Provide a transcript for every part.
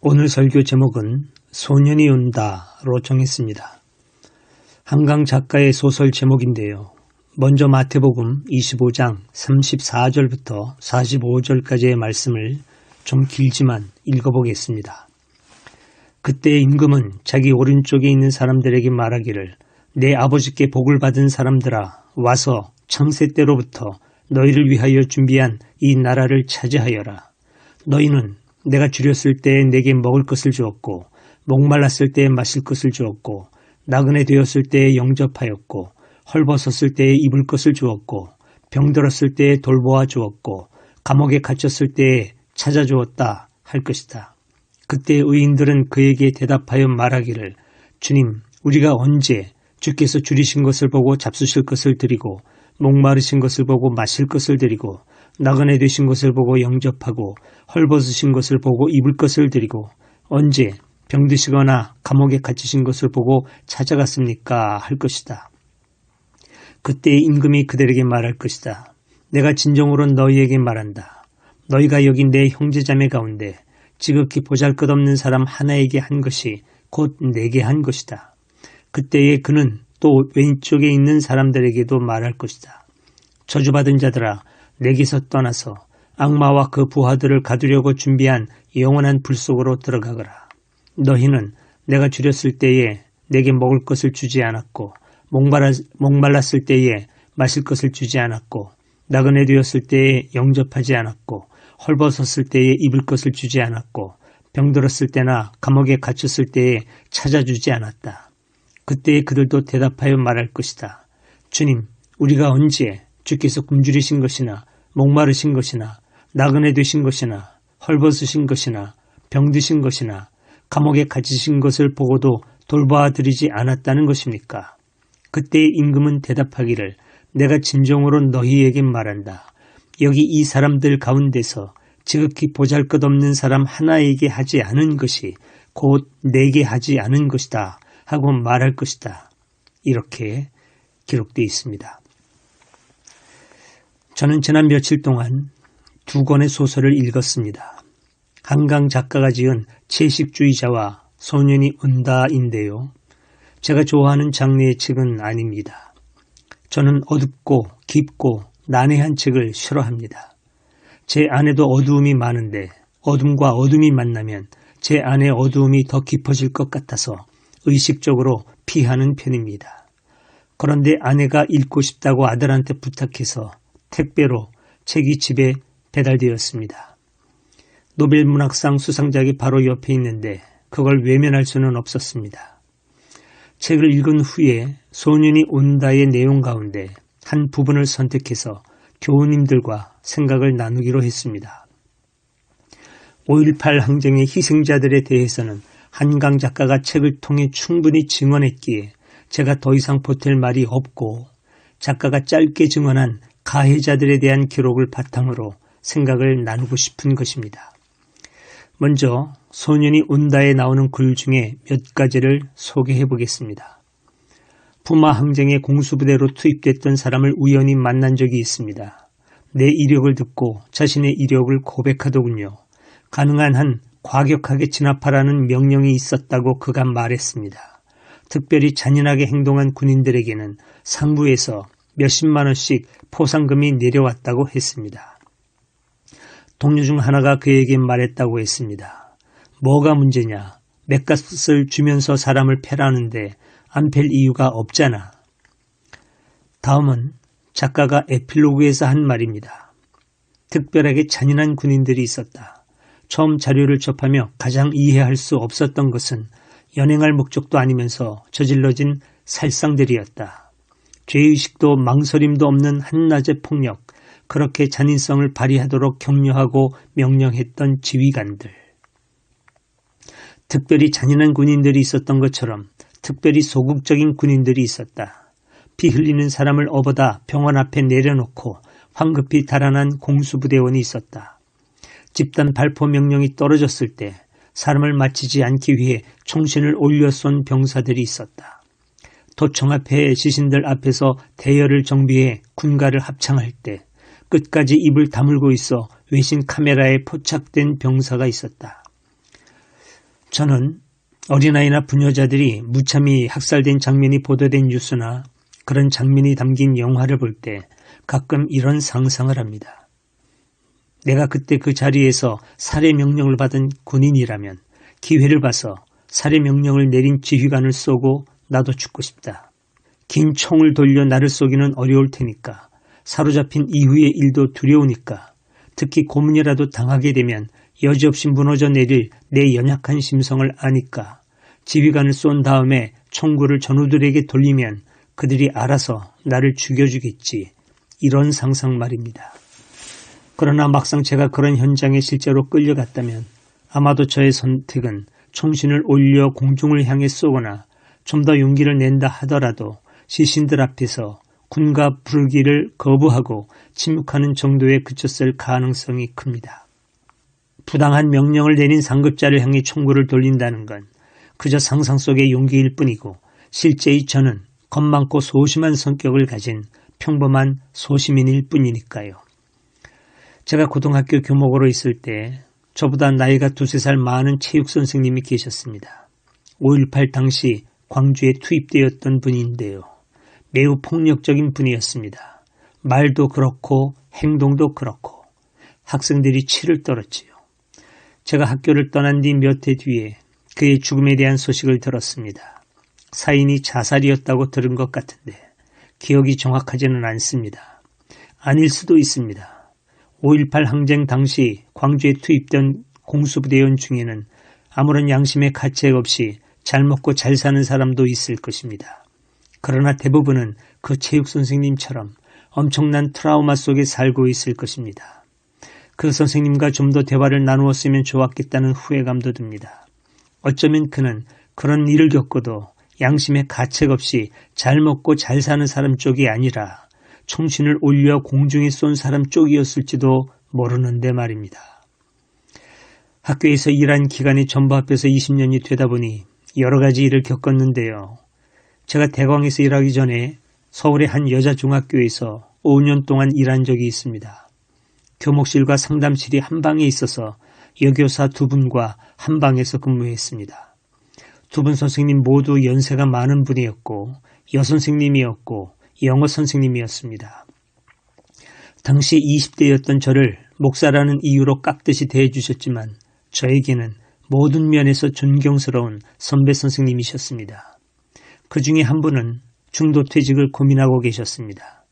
오늘 설교 제목은 소년이 온다로 정했습니다. 한강 작가의 소설 제목인데요. 먼저 마태복음 25장 34절부터 45절까지의 말씀을 좀 길지만 읽어보겠습니다. 그때 임금은 자기 오른쪽에 있는 사람들에게 말하기를 내 아버지께 복을 받은 사람들아 와서 창세 때로부터 너희를 위하여 준비한 이 나라를 차지하여라. 너희는 내가 줄였을 때에 내게 먹을 것을 주었고 목말랐을 때에 마실 것을 주었고 나그네 되었을 때에 영접하였고 헐벗었을 때에 입을 것을 주었고 병들었을 때에 돌보아 주었고 감옥에 갇혔을 때에 찾아주었다 할 것이다. 그때 의인들은 그에게 대답하여 말하기를 주님 우리가 언제 주께서 줄이신 것을 보고 잡수실 것을 드리고 목마르신 것을 보고 마실 것을 드리고 나그네 되신 것을 보고 영접하고 헐벗으신 것을 보고 입을 것을 드리고 언제 병드시거나 감옥에 갇히신 것을 보고 찾아갔습니까? 할 것이다. 그때 임금이 그들에게 말할 것이다. 내가 진정으로 너희에게 말한다. 너희가 여기 내 형제자매 가운데 지극히 보잘것없는 사람 하나에게 한 것이 곧 내게 한 것이다. 그때에 그는 또 왼쪽에 있는 사람들에게도 말할 것이다. 저주받은 자들아 내게서 떠나서 악마와 그 부하들을 가두려고 준비한 영원한 불 속으로 들어가거라. 너희는 내가 줄였을 때에 내게 먹을 것을 주지 않았고 목말랐을 때에 마실 것을 주지 않았고 나그네 되었을 때에 영접하지 않았고 헐벗었을 때에 입을 것을 주지 않았고 병들었을 때나 감옥에 갇혔을 때에 찾아주지 않았다. 그때에 그들도 대답하여 말할 것이다. 주님 우리가 언제 주께서 굶주리신 것이나 목마르신 것이나 나그네 되신 것이나 헐벗으신 것이나 병드신 것이나 감옥에 갇히신 것을 보고도 돌보아 드리지 않았다는 것입니까? 그때 임금은 대답하기를 내가 진정으로 너희에게 말한다. 여기 이 사람들 가운데서 지극히 보잘것없는 사람 하나에게 하지 않은 것이 곧 내게 하지 않은 것이다 하고 말할 것이다. 이렇게 기록되어 있습니다. 저는 지난 며칠 동안 두 권의 소설을 읽었습니다. 한강 작가가 지은 채식주의자와 소년이 온다인데요. 제가 좋아하는 장르의 책은 아닙니다. 저는 어둡고 깊고 난해한 책을 싫어합니다. 제 안에도 어두움이 많은데 어둠과 어둠이 만나면 제 안의 어두움이 더 깊어질 것 같아서 의식적으로 피하는 편입니다. 그런데 아내가 읽고 싶다고 아들한테 부탁해서 택배로 책이 집에 배달되었습니다. 노벨문학상 수상작이 바로 옆에 있는데 그걸 외면할 수는 없었습니다. 책을 읽은 후에 소년이 온다의 내용 가운데 한 부분을 선택해서 교우님들과 생각을 나누기로 했습니다. 5.18 항쟁의 희생자들에 대해서는 한강 작가가 책을 통해 충분히 증언했기에 제가 더 이상 보탤 말이 없고 작가가 짧게 증언한 가해자들에 대한 기록을 바탕으로 생각을 나누고 싶은 것입니다. 먼저 소년이 온다에 나오는 글 중에 몇 가지를 소개해 보겠습니다. 부마 항쟁의 공수부대로 투입됐던 사람을 우연히 만난 적이 있습니다. 내 이력을 듣고 자신의 이력을 고백하더군요. 가능한 한 과격하게 진압하라는 명령이 있었다고 그가 말했습니다. 특별히 잔인하게 행동한 군인들에게는 상부에서 몇십만 원씩 포상금이 내려왔다고 했습니다. 동료 중 하나가 그에게 말했다고 했습니다. 뭐가 문제냐? 맷값을 주면서 사람을 패라는데 안 팰 이유가 없잖아. 다음은 작가가 에필로그에서 한 말입니다. 특별하게 잔인한 군인들이 있었다. 처음 자료를 접하며 가장 이해할 수 없었던 것은 연행할 목적도 아니면서 저질러진 살상들이었다. 죄의식도 망설임도 없는 한낮의 폭력, 그렇게 잔인성을 발휘하도록 격려하고 명령했던 지휘관들. 특별히 잔인한 군인들이 있었던 것처럼 특별히 소극적인 군인들이 있었다. 피 흘리는 사람을 업어다 병원 앞에 내려놓고 황급히 달아난 공수부대원이 있었다. 집단 발포 명령이 떨어졌을 때 사람을 맞히지 않기 위해 총신을 올려 쏜 병사들이 있었다. 도청 앞에 시신들 앞에서 대열을 정비해 군가를 합창할 때 끝까지 입을 다물고 있어 외신 카메라에 포착된 병사가 있었다. 저는 어린아이나 부녀자들이 무참히 학살된 장면이 보도된 뉴스나 그런 장면이 담긴 영화를 볼 때 가끔 이런 상상을 합니다. 내가 그때 그 자리에서 살해 명령을 받은 군인이라면 기회를 봐서 살해 명령을 내린 지휘관을 쏘고 나도 죽고 싶다. 긴 총을 돌려 나를 쏘기는 어려울 테니까, 사로잡힌 이후의 일도 두려우니까, 특히 고문이라도 당하게 되면 여지없이 무너져 내릴 내 연약한 심성을 아니까 지휘관을 쏜 다음에 총구를 전우들에게 돌리면 그들이 알아서 나를 죽여주겠지. 이런 상상 말입니다. 그러나 막상 제가 그런 현장에 실제로 끌려갔다면 아마도 저의 선택은 총신을 올려 공중을 향해 쏘거나 좀 더 용기를 낸다 하더라도 시신들 앞에서 군가 부르기를 거부하고 침묵하는 정도에 그쳤을 가능성이 큽니다. 부당한 명령을 내린 상급자를 향해 총구를 돌린다는 건 그저 상상 속의 용기일 뿐이고 실제의 저는 겁 많고 소심한 성격을 가진 평범한 소시민일 뿐이니까요. 제가 고등학교 교목으로 있을 때 저보다 나이가 2-3살 많은 체육 선생님이 계셨습니다. 5.18 당시 광주에 투입되었던 분인데요. 매우 폭력적인 분이었습니다. 말도 그렇고 행동도 그렇고 학생들이 치를 떨었지요. 제가 학교를 떠난 뒤 몇 해 뒤에 그의 죽음에 대한 소식을 들었습니다. 사인이 자살이었다고 들은 것 같은데 기억이 정확하지는 않습니다. 아닐 수도 있습니다. 5.18 항쟁 당시 광주에 투입된 공수부대원 중에는 아무런 양심의 가책 없이 잘 먹고 잘 사는 사람도 있을 것입니다. 그러나 대부분은 그 체육 선생님처럼 엄청난 트라우마 속에 살고 있을 것입니다. 그 선생님과 좀 더 대화를 나누었으면 좋았겠다는 후회감도 듭니다. 어쩌면 그는 그런 일을 겪어도 양심의 가책 없이 잘 먹고 잘 사는 사람 쪽이 아니라 총신을 올려 공중에 쏜 사람 쪽이었을지도 모르는데 말입니다. 학교에서 일한 기간이 전부 합해서 20년이 되다 보니 여러 가지 일을 겪었는데요. 제가 대광에서 일하기 전에 서울의 한 여자 중학교에서 5년 동안 일한 적이 있습니다. 교목실과 상담실이 한 방에 있어서 여교사 2분과 한 방에서 근무했습니다. 2분 선생님 모두 연세가 많은 분이었고 여선생님이었고 영어 선생님이었습니다. 당시 20대였던 저를 목사라는 이유로 깍듯이 대해주셨지만 저에게는 모든 면에서 존경스러운 선배 선생님이셨습니다. 그 중에 한 분은 중도 퇴직을 고민하고 계셨습니다.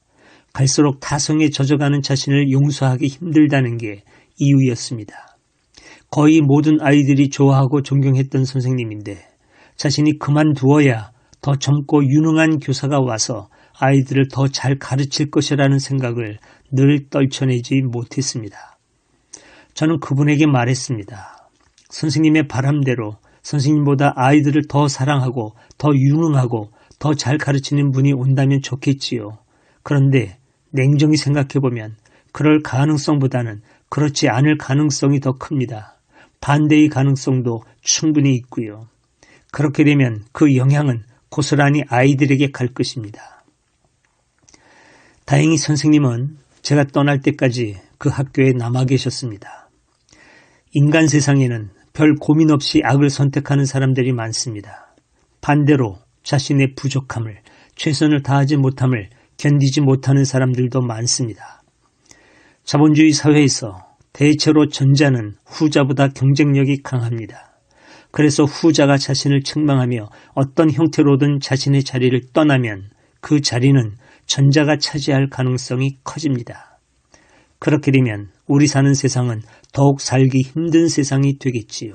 갈수록 타성에 젖어가는 자신을 용서하기 힘들다는 게 이유였습니다. 거의 모든 아이들이 좋아하고 존경했던 선생님인데 자신이 그만두어야 더 젊고 유능한 교사가 와서 아이들을 더 잘 가르칠 것이라는 생각을 늘 떨쳐내지 못했습니다. 저는 그분에게 말했습니다. 선생님의 바람대로 선생님보다 아이들을 더 사랑하고 더 유능하고 더 잘 가르치는 분이 온다면 좋겠지요. 그런데 냉정히 생각해보면 그럴 가능성보다는 그렇지 않을 가능성이 더 큽니다. 반대의 가능성도 충분히 있고요. 그렇게 되면 그 영향은 고스란히 아이들에게 갈 것입니다. 다행히 선생님은 제가 떠날 때까지 그 학교에 남아 계셨습니다. 인간 세상에는 별 고민 없이 악을 선택하는 사람들이 많습니다. 반대로 자신의 부족함을, 최선을 다하지 못함을 견디지 못하는 사람들도 많습니다. 자본주의 사회에서 대체로 전자는 후자보다 경쟁력이 강합니다. 그래서 후자가 자신을 책망하며 어떤 형태로든 자신의 자리를 떠나면 그 자리는 전자가 차지할 가능성이 커집니다. 그렇게 되면 우리 사는 세상은 더욱 살기 힘든 세상이 되겠지요.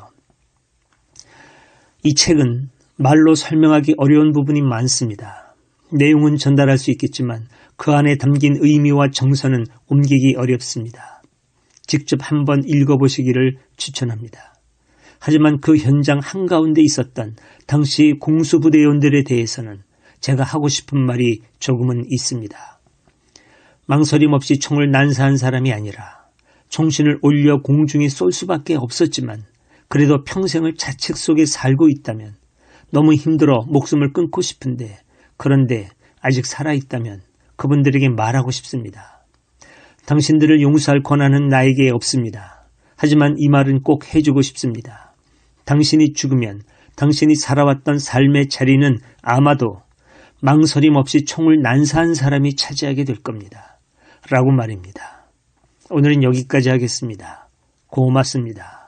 이 책은 말로 설명하기 어려운 부분이 많습니다. 내용은 전달할 수 있겠지만 그 안에 담긴 의미와 정서는 옮기기 어렵습니다. 직접 한번 읽어보시기를 추천합니다. 하지만 그 현장 한가운데 있었던 당시 공수부대원들에 대해서는 제가 하고 싶은 말이 조금은 있습니다. 망설임 없이 총을 난사한 사람이 아니라 총신을 올려 공중에 쏠 수밖에 없었지만 그래도 평생을 자책 속에 살고 있다면 너무 힘들어 목숨을 끊고 싶은데 그런데 아직 살아있다면 그분들에게 말하고 싶습니다. 당신들을 용서할 권한은 나에게 없습니다. 하지만 이 말은 꼭 해주고 싶습니다. 당신이 죽으면 당신이 살아왔던 삶의 자리는 아마도 망설임 없이 총을 난사한 사람이 차지하게 될 겁니다. 라고 말입니다. 오늘은 여기까지 하겠습니다. 고맙습니다.